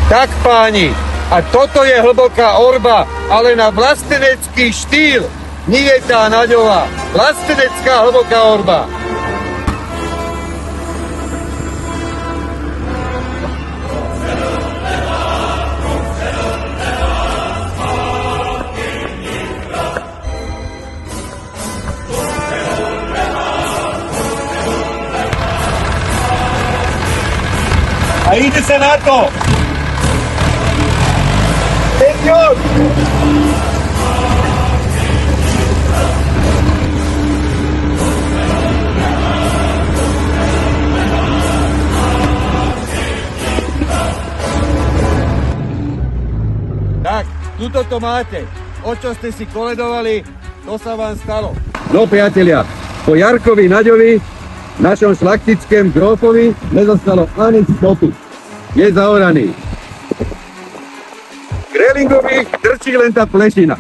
Tak páni, a toto je hlboká orba, ale na vlastenecký štýl. Nie je tá Naďová. Vlastenecká hlboká orba. A ide sa na to! Señor! Tak, tuto to máte. O čo ste si koledovali, to sa vám stalo. No priatelia, po Jarkovi Naďovi, našom šlachtickém grófovi, nezostalo ani stopy. Je zaoraný. Grelingovi trčí len tá plešina.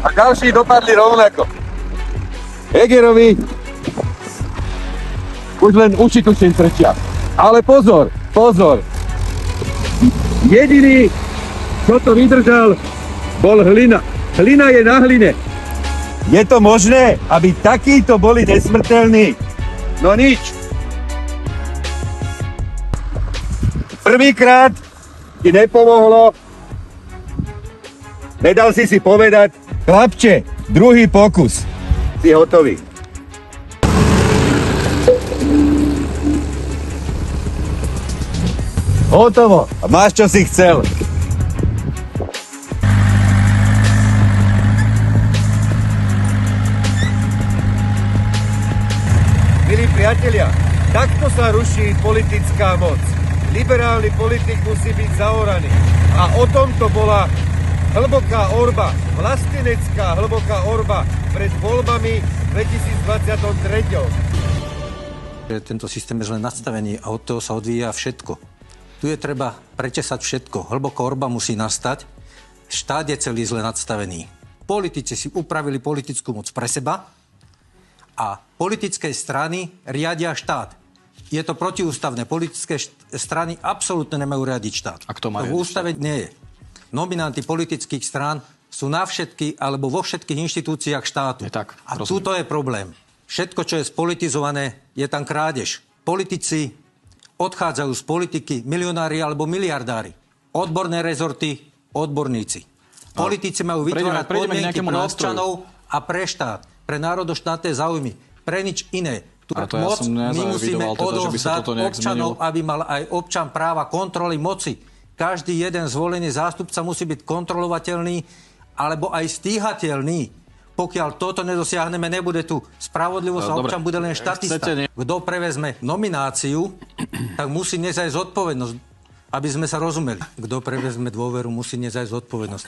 A ďalší dopadli rovnako. Hegerovi už len uši tuším trčia. Ale pozor, pozor. Jediný, čo to vydržal, bol Hlina. Hlina je na hline. Je to možné, aby takíto boli nesmrteľní? No nič. Prvýkrát ti nepomohlo. Nedal si povedať, chlapče, druhý pokus. Si hotový. Hotovo. A máš, čo si chcel. Milí priatelia, takto sa ruší politická moc. Liberálny politik musí byť zaoraný. A o tomto bola hlboká orba, vlastenecká hlboká orba pred voľbami 2023. Tento systém je zle nastavený a od toho sa odvíja všetko. Tu je treba prečesať všetko. Hlboká orba musí nastať. Štát je celý zle nastavený. Politici si upravili politickú moc pre seba a politické strany riadia štát. Je to protiústavné. Politické strany absolútne nemajú riadiť štát. A kto má v ústave nie je. Nominanti politických strán sú na všetky alebo vo všetkých inštitúciách štátu. Tak, a tuto je problém. Všetko, čo je spolitizované, je tam krádež. Politici odchádzajú z politiky, milionári alebo miliardári. Odborné rezorty, odborníci. Politici majú vytvárať podmienky pre občanov a pre štát, pre národoštátne záujmy, pre nič iné. Moc, my musíme odovzdať občanov, aby mal aj občan práva kontroly moci. Každý jeden zvolený zástupca musí byť kontrolovateľný alebo aj stíhateľný. Pokiaľ toto nedosiahneme, nebude tu spravodlivosť a občan bude len štatista. Kto prevezme nomináciu, tak musí nesť aj zodpovednosť, aby sme sa rozumeli. Kto prevezme dôveru, musí nesť aj zodpovednosť.